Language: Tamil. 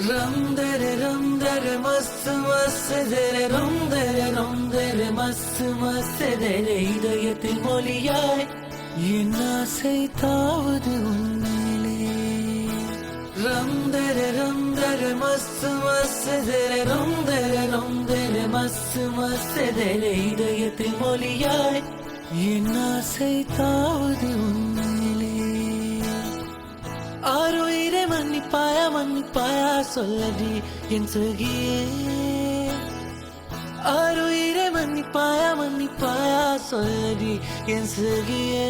ரம் தர மஸ்து மஸ்து தர ரம் தர மஸ்து மஸ்து தர இதயத்தில் மொழியாய் என் ஆசை தாவது உன்னிலே ரம் தர மஸ்து மஸ்து தர ரம் தர மஸ்து மஸ்து தர இதயத்தில் மொழியாய் என் ஆசை தாவது உன்னிலே ஆறுயிரை மன்னிப்பாயா சொல்லடி என் சகியே ஆறுயிரை மன்னிப்பாயா சொல்லடி என் சகியே